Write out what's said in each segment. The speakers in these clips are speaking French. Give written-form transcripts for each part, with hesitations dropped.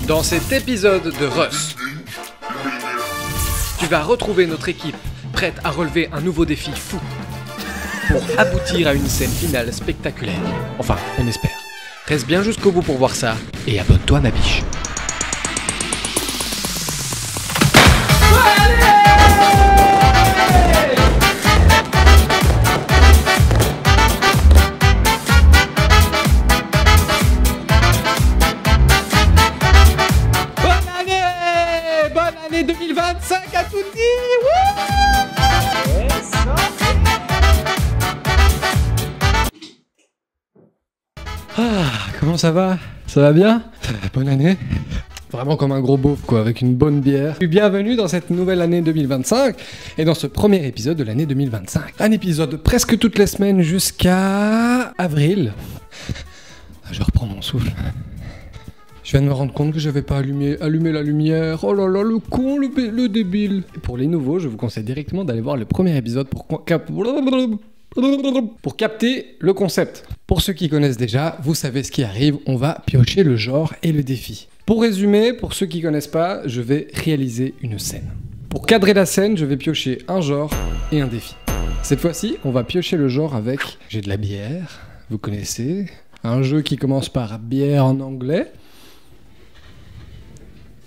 Dans cet épisode de Russ, tu vas retrouver notre équipe prête à relever un nouveau défi fou pour aboutir à une scène finale spectaculaire. Enfin, on espère. Reste bien jusqu'au bout pour voir ça et abonne-toi ma biche. Bonne année 2025 à toutes. Comment ça va? Ça va bien? Bonne année. Vraiment comme un gros beauf quoi, avec une bonne bière. Bienvenue dans cette nouvelle année 2025 et dans ce premier épisode de l'année 2025. Un épisode presque toutes les semaines jusqu'à avril. Je reprends mon souffle. Je viens de me rendre compte que j'avais pas allumé la lumière. Oh là là, le con, le débile. Et pour les nouveaux, je vous conseille directement d'aller voir le premier épisode pour capter le concept. Pour ceux qui connaissent déjà, vous savez ce qui arrive, on va piocher le genre et le défi. Pour résumer, pour ceux qui connaissent pas, je vais réaliser une scène. Pour cadrer la scène, je vais piocher un genre et un défi. Cette fois-ci, on va piocher le genre avec j'ai de la bière, vous connaissez, un jeu qui commence par bière en anglais.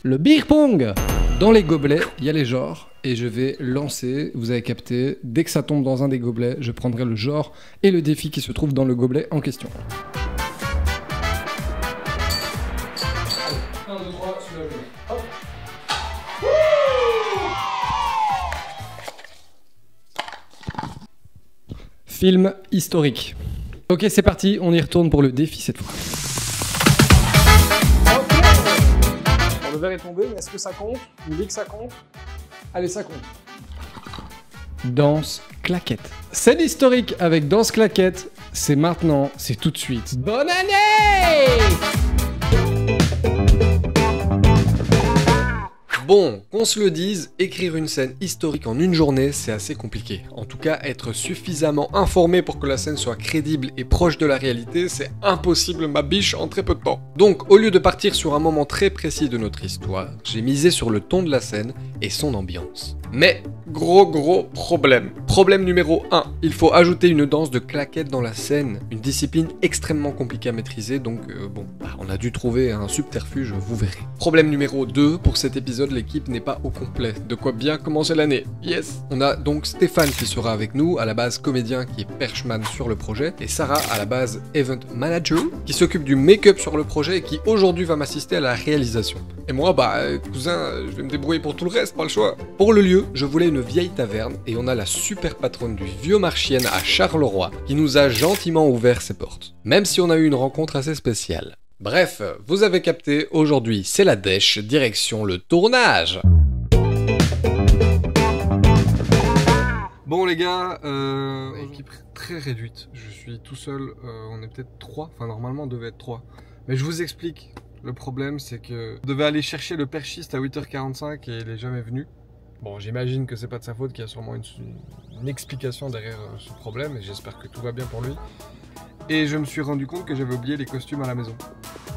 Le beer pong. Dans les gobelets, il y a les genres et je vais lancer, vous avez capté, dès que ça tombe dans un des gobelets, je prendrai le genre et le défi qui se trouve dans le gobelet en question. 1, 2, 3, celui-là je mets. Hop. Film historique. Ok, c'est parti, on y retourne pour le défi cette fois. Le verre est tombé, mais est-ce que ça compte? On dit que ça compte? Allez, ça compte. Danse claquette. Scène historique avec danse claquette, c'est maintenant, c'est tout de suite. Bonne année! Bon, qu'on se le dise, écrire une scène historique en une journée, c'est assez compliqué. En tout cas, être suffisamment informé pour que la scène soit crédible et proche de la réalité, c'est impossible ma biche en très peu de temps. Donc, au lieu de partir sur un moment très précis de notre histoire, j'ai misé sur le ton de la scène et son ambiance. Mais, gros problème. Problème numéro 1, il faut ajouter une danse de claquette dans la scène. Une discipline extrêmement compliquée à maîtriser, donc on a dû trouver un subterfuge, vous verrez. Problème numéro 2, pour cet épisode, l'équipe n'est pas au complet. De quoi bien commencer l'année. Yes. On a donc Stéphane qui sera avec nous, à la base comédien qui est perchman sur le projet, et Sarah à la base event manager, qui s'occupe du make-up sur le projet et qui aujourd'hui va m'assister à la réalisation. Et moi, cousin, je vais me débrouiller pour tout le reste, pas le choix. Pour le lieu, je voulais une vieille taverne et on a la super patronne du Vieux Marchienne à Charleroi qui nous a gentiment ouvert ses portes. Même si on a eu une rencontre assez spéciale. Bref, vous avez capté, aujourd'hui c'est la dèche, direction le tournage. Bon les gars, équipe très réduite, je suis tout seul, on est peut-être 3, enfin normalement on devait être 3. Mais je vous explique, le problème c'est que je devais aller chercher le perchiste à 8h45 et il est jamais venu. Bon, j'imagine que c'est pas de sa faute, qu'il y a sûrement une explication derrière ce problème et j'espère que tout va bien pour lui. Et je me suis rendu compte que j'avais oublié les costumes à la maison.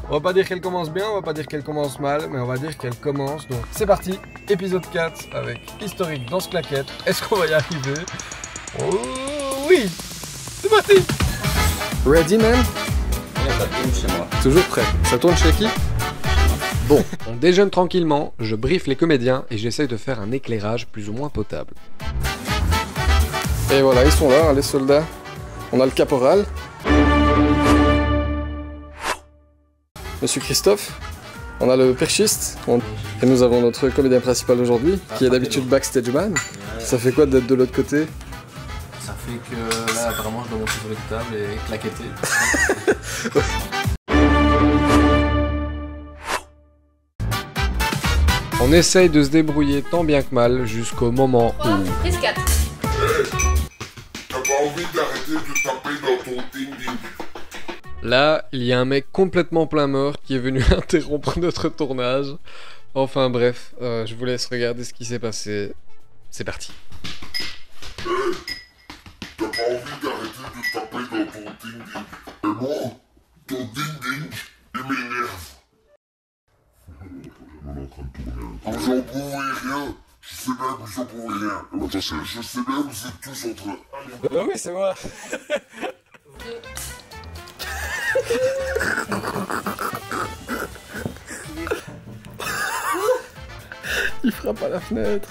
On va pas dire qu'elle commence bien, on va pas dire qu'elle commence mal, mais on va dire qu'elle commence. Donc c'est parti, épisode 4 avec historique danse claquette. Est-ce qu'on va y arriver? Oh oui! C'est parti! Ready man? Ça tourne chez moi. Toujours prêt. Ça tourne chez qui? Bon, on déjeune tranquillement, je briefe les comédiens et j'essaye de faire un éclairage plus ou moins potable. Et voilà, ils sont là, les soldats. On a le caporal. Monsieur Christophe. On a le perchiste. Et nous avons notre comédien principal aujourd'hui, qui est d'habitude backstage man. Ouais. Ça fait quoi d'être de l'autre côté? Ça fait que là, apparemment, je dois monter sur une table et claqueter. On essaye de se débrouiller tant bien que mal jusqu'au moment où... Prise 4. T'as pas envie d'arrêter de taper dans ton ding-ding? Là, il y a un mec complètement plein mort qui est venu interrompre notre tournage. Enfin bref, je vous laisse regarder ce qui s'est passé. C'est parti. T'as pas envie d'arrêter de taper dans ton ding-ding? Et moi, ton ding-ding, il m'énerve. en train de tourner. Vous en pouvez rien. Je sais bien que vous en pouvez rien. Je sais bien que vous êtes tous en train. Ah oui, c'est moi. Il frappe à la fenêtre.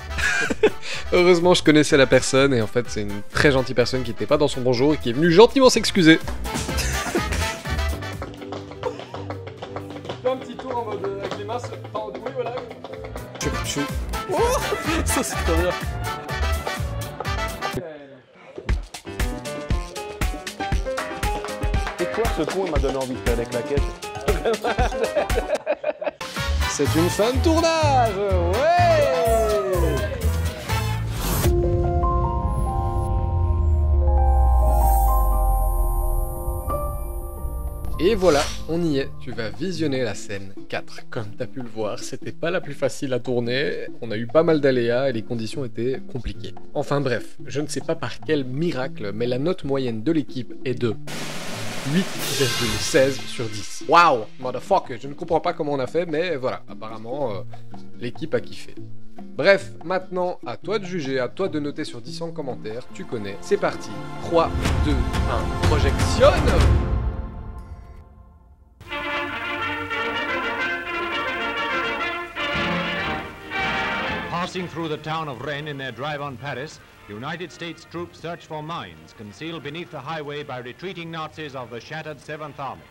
Heureusement, je connaissais la personne et en fait, c'est une très gentille personne qui n'était pas dans son bonjour et qui est venue gentiment s'excuser. Fais un petit tour en mode grimace. Enfin, oui, voilà. Oh, ça c'est trop bien. Et quoi, ce con, il m'a donné envie de faire des claquettes. C'est une fin de tournage. Ouais. Et voilà, on y est, tu vas visionner la scène 4. Comme t'as pu le voir, c'était pas la plus facile à tourner, on a eu pas mal d'aléas et les conditions étaient compliquées. Enfin bref, je ne sais pas par quel miracle, mais la note moyenne de l'équipe est de 8,16 sur 10. Waouh, motherfucker, je ne comprends pas comment on a fait, mais voilà, apparemment, l'équipe a kiffé. Bref, maintenant, à toi de juger, à toi de noter sur 10 en commentaire, tu connais, c'est parti. 3, 2, 1, projectionne. Passing through the town of Rennes in their drive on Paris, United States troops search for mines concealed beneath the highway by retreating Nazis of the shattered 7th Army.